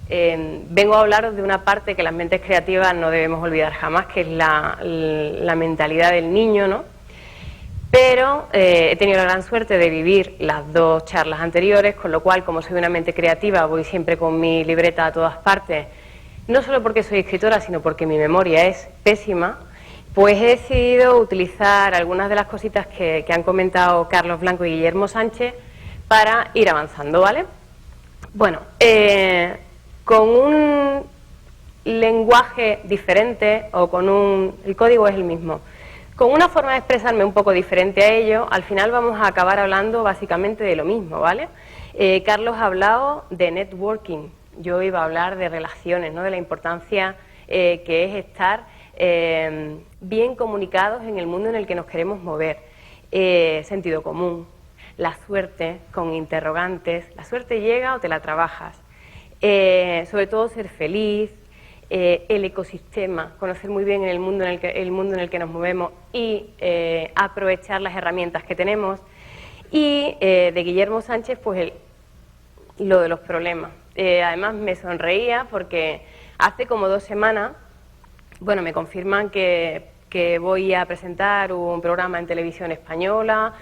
vengo a hablaros de una parte que las mentes creativas no debemos olvidar jamás, que es la mentalidad del niño, ¿no? Pero he tenido la gran suerte de vivir las dos charlas anteriores, con lo cual, como soy una mente creativa, voy siempre con mi libreta a todas partes, no solo porque soy escritora, sino porque mi memoria es pésima, pues he decidido utilizar algunas de las cositas que han comentado Carlos Blanco y Guillermo Sánchez para ir avanzando, ¿vale? Bueno, con un lenguaje diferente o con el código es el mismo. Con una forma de expresarme un poco diferente a ello, al final vamos a acabar hablando básicamente de lo mismo, ¿vale? Carlos ha hablado de networking, yo iba a hablar de relaciones, ¿no? De la importancia que es estar bien comunicados en el mundo en el que nos queremos mover. Sentido común, la suerte con interrogantes, la suerte llega o te la trabajas. Sobre todo ser feliz. El ecosistema, conocer muy bien el mundo en el que nos movemos y aprovechar las herramientas que tenemos. Y de Guillermo Sánchez, pues lo de los problemas. Además me sonreía porque hace como 2 semanas, bueno, me confirman que voy a presentar un programa en televisión española,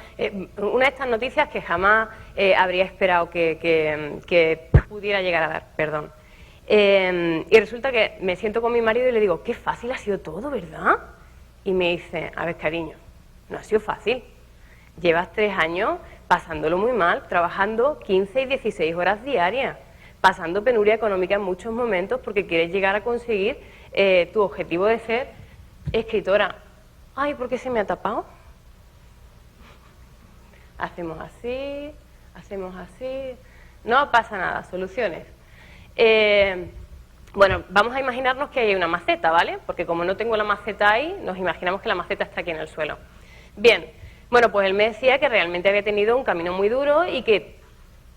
una de estas noticias que jamás habría esperado que pudiera llegar a dar, perdón. Y resulta que me siento con mi marido y le digo, qué fácil ha sido todo, ¿verdad? Y me dice, a ver, cariño, no ha sido fácil. Llevas 3 años pasándolo muy mal, trabajando 15 y 16 horas diarias, pasando penuria económica en muchos momentos porque quieres llegar a conseguir tu objetivo de ser escritora. Ay, ¿por qué se me ha tapado? Hacemos así, no pasa nada, soluciones. Bueno, vamos a imaginarnos que hay una maceta, ¿vale? Porque como no tengo la maceta ahí, nos imaginamos que la maceta está aquí en el suelo. Bien, bueno, pues él me decía que realmente había tenido un camino muy duro y que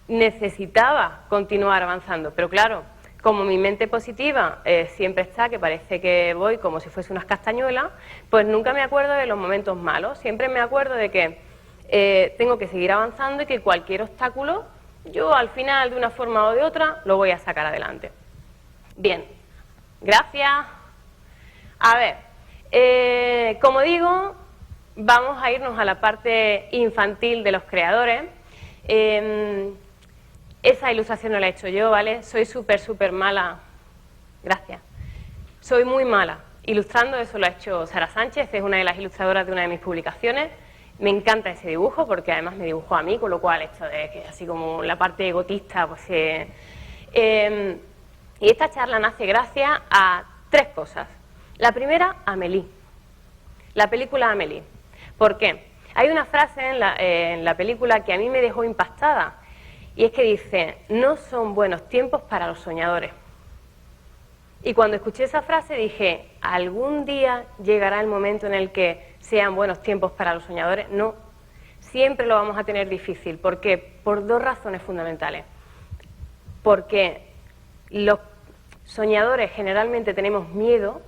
necesitaba continuar avanzando. Pero claro, como mi mente positiva siempre está, que parece que voy como si fuese unas castañuelas, pues nunca me acuerdo de los momentos malos. Siempre me acuerdo de que tengo que seguir avanzando y que cualquier obstáculo, yo al final, de una forma o de otra, lo voy a sacar adelante. Bien, gracias. A ver, como digo, vamos a irnos a la parte infantil de los creadores. Esa ilustración no la he hecho yo, ¿vale? Soy súper mala. Gracias. Soy muy mala ilustrando, eso lo ha hecho Sara Sánchez, es una de las ilustradoras de una de mis publicaciones. Me encanta ese dibujo porque además me dibujó a mí, con lo cual esto de que así como la parte egotista, pues... y esta charla nace gracias a 3 cosas. La primera, Amélie. La película Amélie. ¿Por qué? Hay una frase en la película que a mí me dejó impactada, y es que dice: no son buenos tiempos para los soñadores. Y cuando escuché esa frase dije: ¿algún día llegará el momento en el que sean buenos tiempos para los soñadores? No, siempre lo vamos a tener difícil. ¿Por qué? Por 2 razones fundamentales. Porque los soñadores generalmente tenemos miedo,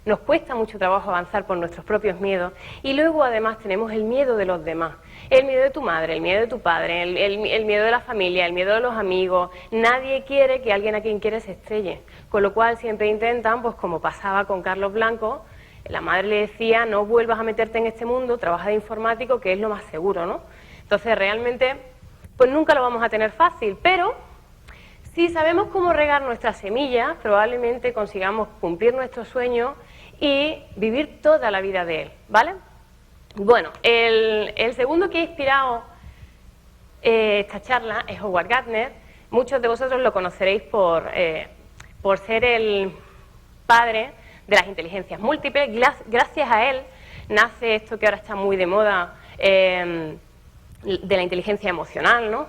nos cuesta mucho trabajo avanzar por nuestros propios miedos, y luego además tenemos el miedo de los demás. El miedo de tu madre, el miedo de tu padre, el miedo de la familia, el miedo de los amigos. Nadie quiere que alguien a quien quiere se estrelle, con lo cual siempre intentan, pues como pasaba con Carlos Blanco, la madre le decía: no vuelvas a meterte en este mundo, trabaja de informático, que es lo más seguro, ¿no? Entonces realmente, pues nunca lo vamos a tener fácil, pero si sabemos cómo regar nuestras semillas, probablemente consigamos cumplir nuestro sueño y vivir toda la vida de él, ¿vale? Bueno, el segundo que ha inspirado esta charla es Howard Gardner. Muchos de vosotros lo conoceréis por ser el padre de las inteligencias múltiples. Gracias a él nace esto que ahora está muy de moda, de la inteligencia emocional, ¿no?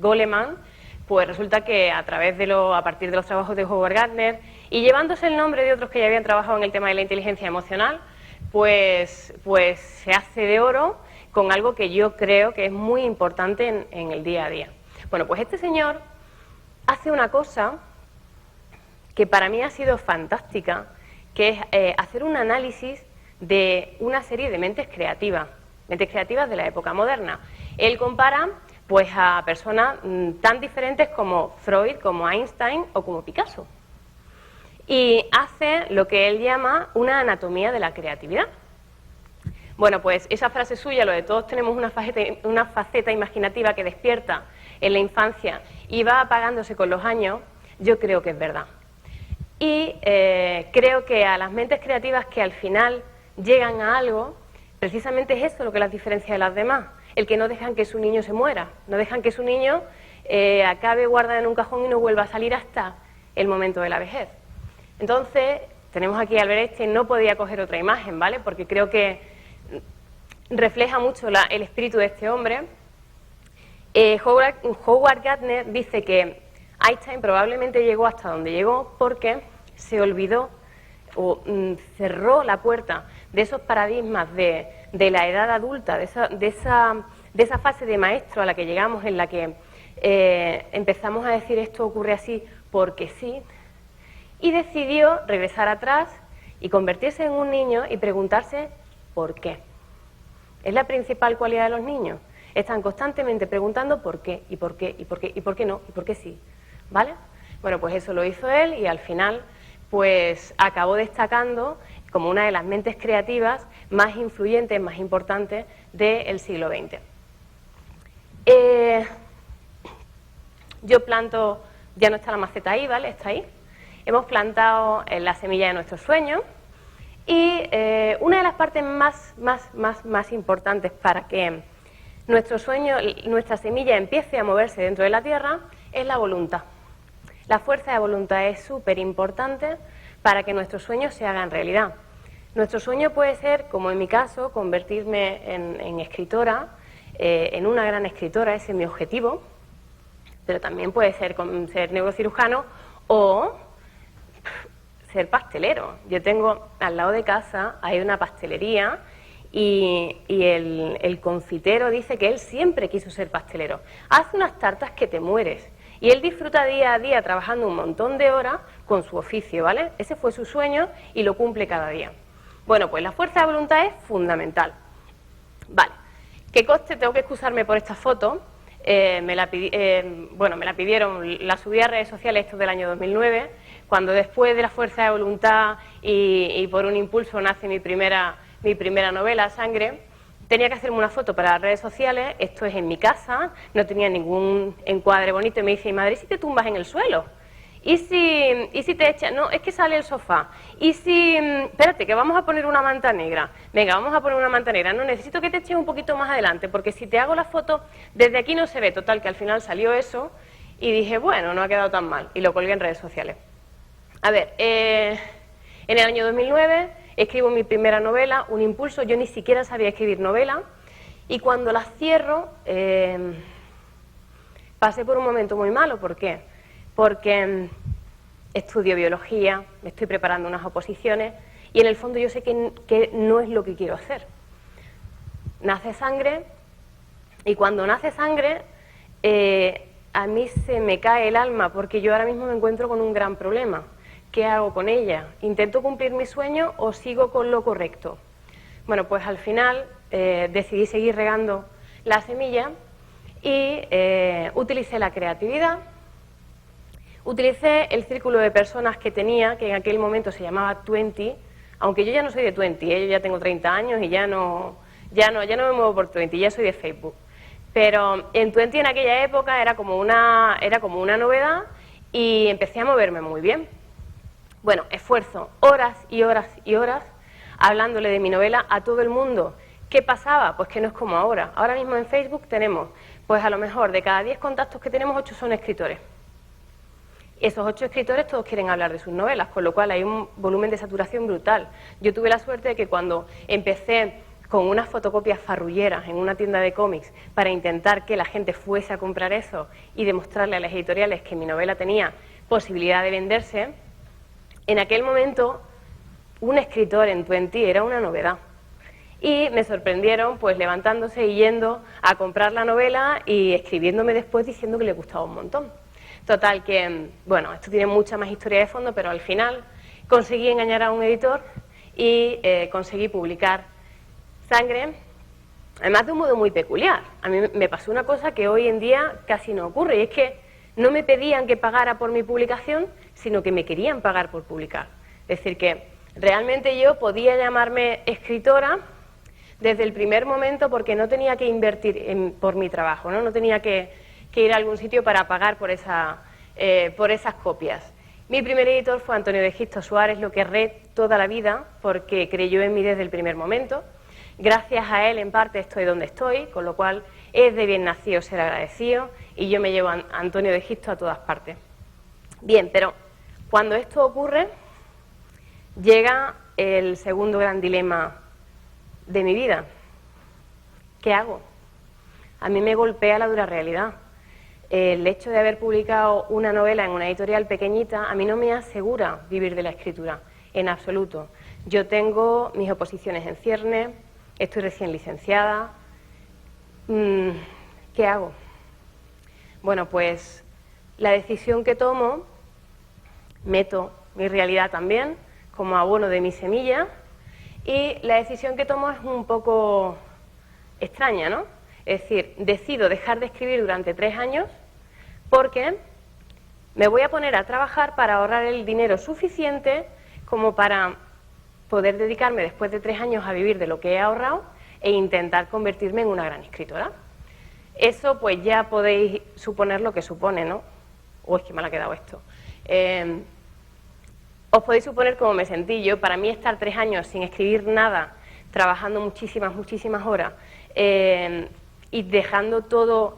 Goleman. Pues resulta que a partir de los trabajos de Howard Gardner y llevándose el nombre de otros que ya habían trabajado en el tema de la inteligencia emocional, pues se hace de oro con algo que yo creo que es muy importante en el día a día. Bueno, pues este señor hace una cosa que para mí ha sido fantástica, que es hacer un análisis de una serie de mentes creativas de la época moderna. Él compara pues a personas tan diferentes como Freud, como Einstein o como Picasso. Y hace lo que él llama una anatomía de la creatividad. Bueno, pues esa frase suya, lo de todos tenemos una faceta imaginativa que despierta en la infancia y va apagándose con los años, yo creo que es verdad. Y creo que a las mentes creativas que al final llegan a algo, precisamente es eso lo que las diferencia de las demás. El que no dejan que su niño se muera, no dejan que su niño acabe guardado en un cajón y no vuelva a salir hasta el momento de la vejez. Entonces, tenemos aquí a Albert Einstein, no podía coger otra imagen, ¿vale? Porque creo que refleja mucho el espíritu de este hombre. Howard Gardner dice que Einstein probablemente llegó hasta donde llegó porque se olvidó o cerró la puerta de esos paradigmas de la edad adulta, de esa fase de maestro a la que llegamos, en la que empezamos a decir esto ocurre así porque sí, y decidió regresar atrás y convertirse en un niño y preguntarse ¿por qué? Es la principal cualidad de los niños. Están constantemente preguntando por qué, y por qué, y por qué, y por qué no, y por qué sí, ¿vale? Bueno, pues eso lo hizo él y al final pues acabó destacando como una de las mentes creativas más influyentes, más importantes del siglo XX. Yo planto, ya no está la maceta ahí, ¿vale? Está ahí. Hemos plantado la semilla de nuestros sueños y una de las partes más importantes para que nuestro sueño, nuestra semilla empiece a moverse dentro de la tierra es la voluntad. La fuerza de voluntad es súper importante para que nuestros sueños se hagan realidad. Nuestro sueño puede ser, como en mi caso, convertirme en escritora, en una gran escritora, ese es mi objetivo, pero también puede ser ser neurocirujano o ser pastelero. Yo tengo al lado de casa, hay una pastelería y el confitero dice que él siempre quiso ser pastelero. Hace unas tartas que te mueres. Y él disfruta día a día trabajando un montón de horas con su oficio, ¿vale? Ese fue su sueño y lo cumple cada día. Bueno, pues la fuerza de voluntad es fundamental. Vale, que conste, tengo que excusarme por esta foto. Me la pidieron, la subí a redes sociales, esto del año 2009, cuando después de la fuerza de voluntad y por un impulso nace mi primera novela, Sangre. Tenía que hacerme una foto para las redes sociales, esto es en mi casa, no tenía ningún encuadre bonito y me dice, madre, si te tumbas en el suelo. ¿Y si te echas? No, es que sale el sofá. ¿Y si, espérate, que vamos a poner una manta negra? Venga, vamos a poner una manta negra. No, necesito que te eches un poquito más adelante, porque si te hago la foto, desde aquí no se ve. Total, que al final salió eso y dije, bueno, no ha quedado tan mal. Y lo colgué en redes sociales. A ver, en el año 2009 escribo mi primera novela, Un impulso. Yo ni siquiera sabía escribir novela. Y cuando la cierro, pasé por un momento muy malo. ¿Por qué? Porque estudio biología, me estoy preparando unas oposiciones y en el fondo yo sé que no es lo que quiero hacer. Nace Sangre y cuando nace Sangre a mí se me cae el alma porque yo ahora mismo me encuentro con un gran problema. ¿Qué hago con ella? ¿Intento cumplir mi sueño o sigo con lo correcto? Bueno, pues al final decidí seguir regando la semilla y utilicé la creatividad. Utilicé el círculo de personas que tenía, que en aquel momento se llamaba 20, aunque yo ya no soy de 20, yo ya tengo 30 años y ya no me muevo por 20, ya soy de Facebook. Pero en 20 en aquella época era como una novedad y empecé a moverme muy bien. Bueno, esfuerzo, horas y horas y horas, hablándole de mi novela a todo el mundo. ¿Qué pasaba? Pues que no es como ahora. Ahora mismo en Facebook tenemos, pues a lo mejor de cada 10 contactos que tenemos, 8 son escritores. Esos 8 escritores todos quieren hablar de sus novelas, con lo cual hay un volumen de saturación brutal. Yo tuve la suerte de que cuando empecé con unas fotocopias farrulleras en una tienda de cómics para intentar que la gente fuese a comprar eso y demostrarle a las editoriales que mi novela tenía posibilidad de venderse, en aquel momento un escritor en 20 era una novedad. Y me sorprendieron pues levantándose y yendo a comprar la novela y escribiéndome después diciendo que le gustaba un montón. Total que, bueno, esto tiene mucha más historia de fondo, pero al final conseguí engañar a un editor y conseguí publicar Sangre, además de un modo muy peculiar. A mí me pasó una cosa que hoy en día casi no ocurre, y es que no me pedían que pagara por mi publicación, sino que me querían pagar por publicar. Es decir, que realmente yo podía llamarme escritora desde el primer momento porque no tenía que invertir por mi trabajo, no tenía que ir a algún sitio para pagar por esas copias. Mi primer editor fue Antonio de Gisto Suárez, lo querré toda la vida porque creyó en mí desde el primer momento. Gracias a él, en parte, estoy donde estoy, con lo cual es de bien nacido ser agradecido y yo me llevo a Antonio de Gisto a todas partes. Bien, pero cuando esto ocurre, llega el segundo gran dilema de mi vida. ¿Qué hago? A mí me golpea la dura realidad. El hecho de haber publicado una novela en una editorial pequeñita a mí no me asegura vivir de la escritura, en absoluto. Yo tengo mis oposiciones en ciernes, estoy recién licenciada. ¿Qué hago? Bueno, pues la decisión que tomo, meto mi realidad también como abono de mi semilla, y la decisión que tomo es un poco extraña, ¿no? Es decir, decido dejar de escribir durante 3 años porque me voy a poner a trabajar para ahorrar el dinero suficiente como para poder dedicarme después de 3 años a vivir de lo que he ahorrado e intentar convertirme en una gran escritora. Eso pues ya podéis suponer lo que supone, ¿no? Uy, qué mal ha quedado esto. Os podéis suponer cómo me sentí yo. Para mí estar 3 años sin escribir nada, trabajando muchísimas horas, y dejando todo,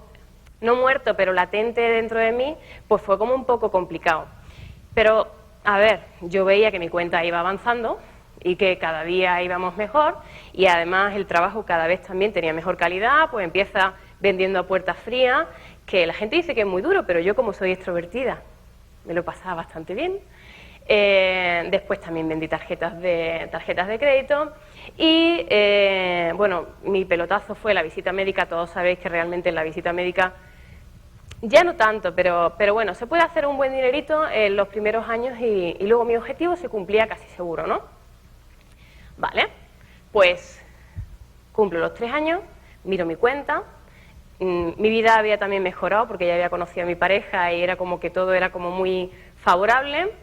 no muerto, pero latente dentro de mí, pues fue como un poco complicado. Pero, a ver, yo veía que mi cuenta iba avanzando y que cada día íbamos mejor y además el trabajo cada vez también tenía mejor calidad, pues empieza vendiendo a puertas frías, que la gente dice que es muy duro, pero yo como soy extrovertida, me lo pasaba bastante bien. Después también vendí tarjetas de crédito y bueno, mi pelotazo fue la visita médica. Todos sabéis que realmente en la visita médica ya no tanto, pero bueno, se puede hacer un buen dinerito en los primeros años y luego mi objetivo se cumplía casi seguro, ¿no? Vale, pues cumplo los 3 años, miro mi cuenta, mi vida había también mejorado porque ya había conocido a mi pareja y era como que todo era como muy favorable.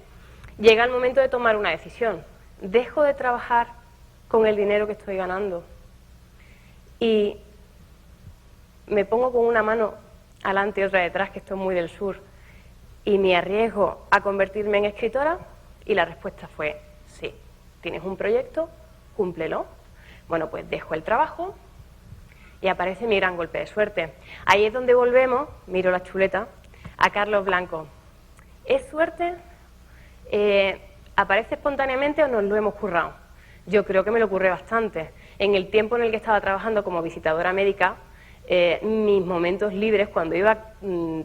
Llega el momento de tomar una decisión. Dejo de trabajar con el dinero que estoy ganando y me pongo con una mano adelante y otra detrás, que esto es muy del sur, ¿Y me arriesgo a convertirme en escritora? Y la respuesta fue sí. ¿Tienes un proyecto? Cúmplelo. Bueno, pues dejo el trabajo y aparece mi gran golpe de suerte. Ahí es donde volvemos, miro la chuleta, a Carlos Blanco. ¿Es suerte? ¿Aparece espontáneamente o nos lo hemos currado? Yo creo que me lo curré bastante. En el tiempo en el que estaba trabajando como visitadora médica, mis momentos libres, cuando iba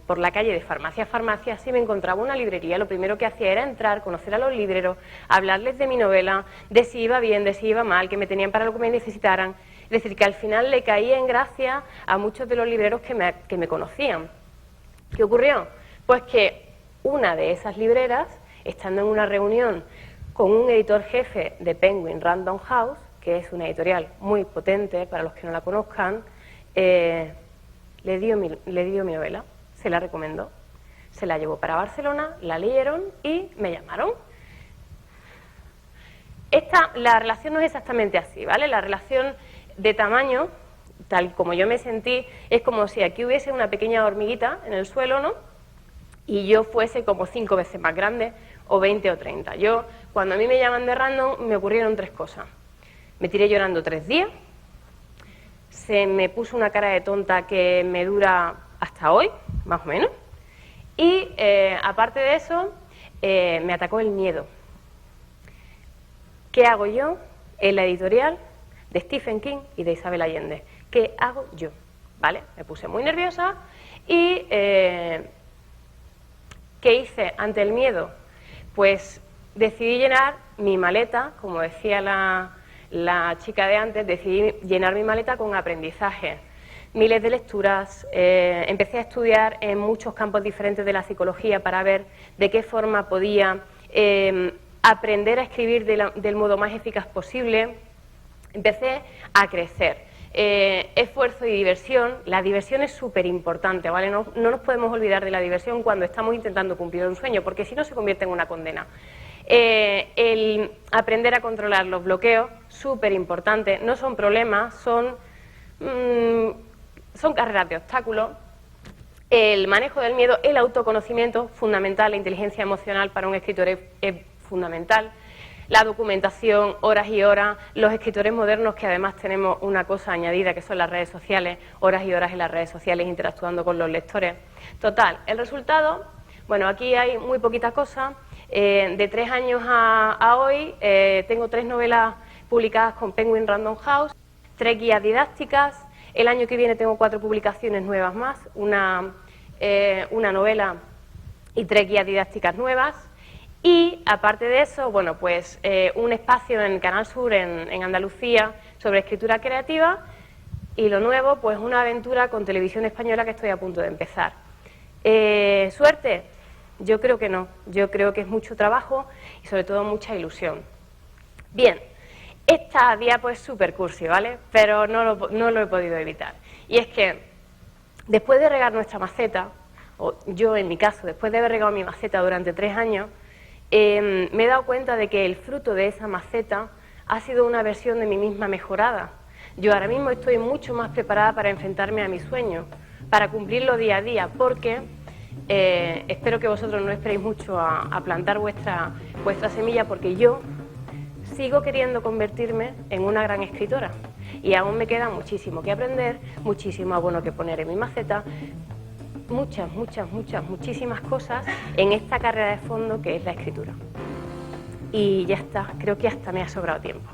por la calle de farmacia a farmacia, si me encontraba una librería, lo primero que hacía era entrar, conocer a los libreros, hablarles de mi novela, de si iba bien, de si iba mal, que me tenían para lo que me necesitaran. Es decir, que al final le caía en gracia a muchos de los libreros que me conocían. ¿Qué ocurrió? Pues que una de esas libreras, estando en una reunión con un editor jefe de Penguin Random House, que es una editorial muy potente para los que no la conozcan, le dio mi novela, se la recomendó, se la llevó para Barcelona, la leyeron y me llamaron. La relación no es exactamente así, ¿vale? La relación de tamaño, tal como yo me sentí, es como si aquí hubiese una pequeña hormiguita en el suelo, ¿no? Y yo fuese como 5 veces más grande, o 20 o 30. Cuando a mí me llaman de Random, me ocurrieron 3 cosas. Me tiré llorando 3 días, se me puso una cara de tonta que me dura hasta hoy, más o menos, y aparte de eso, me atacó el miedo. ¿Qué hago yo en la editorial de Stephen King y de Isabel Allende? ¿Qué hago yo? ¿Vale? Me puse muy nerviosa y ¿qué hice ante el miedo? Pues decidí llenar mi maleta, como decía la chica de antes, decidí llenar mi maleta con aprendizaje, miles de lecturas, empecé a estudiar en muchos campos diferentes de la psicología para ver de qué forma podía aprender a escribir del modo más eficaz posible. Empecé a crecer. Esfuerzo y diversión. La diversión es súper importante, ¿vale? No nos podemos olvidar de la diversión cuando estamos intentando cumplir un sueño, porque si no se convierte en una condena. El aprender a controlar los bloqueos, súper importante. No son problemas, son carreras de obstáculos. El manejo del miedo, el autoconocimiento, fundamental. La inteligencia emocional para un escritor es fundamental. La documentación, horas y horas. Los escritores modernos, que además tenemos una cosa añadida, que son las redes sociales, horas y horas en las redes sociales interactuando con los lectores. Total, el resultado, bueno, aquí hay muy poquita cosa. De 3 años a hoy tengo 3 novelas publicadas con Penguin Random House, 3 guías didácticas. El año que viene tengo 4 publicaciones nuevas más, una novela y 3 guías didácticas nuevas. Y aparte de eso, bueno, pues un espacio en Canal Sur, en Andalucía, sobre escritura creativa. Y lo nuevo, pues una aventura con Televisión Española que estoy a punto de empezar. ¿Suerte? Yo creo que no. Yo creo que es mucho trabajo y sobre todo mucha ilusión. Bien, esta diapo es súper cursi, ¿vale? Pero no lo he podido evitar. Y es que después de regar nuestra maceta, o yo en mi caso, después de haber regado mi maceta durante 3 años, me he dado cuenta de que el fruto de esa maceta ha sido una versión de mí misma mejorada. Yo ahora mismo estoy mucho más preparada para enfrentarme a mis sueños, para cumplirlo día a día, porque espero que vosotros no esperéis mucho a plantar vuestra semilla, porque yo sigo queriendo convertirme en una gran escritora y aún me queda muchísimo que aprender, muchísimo abono que poner en mi maceta, muchísimas cosas en esta carrera de fondo que es la escritura. Y ya está, creo que hasta me ha sobrado tiempo.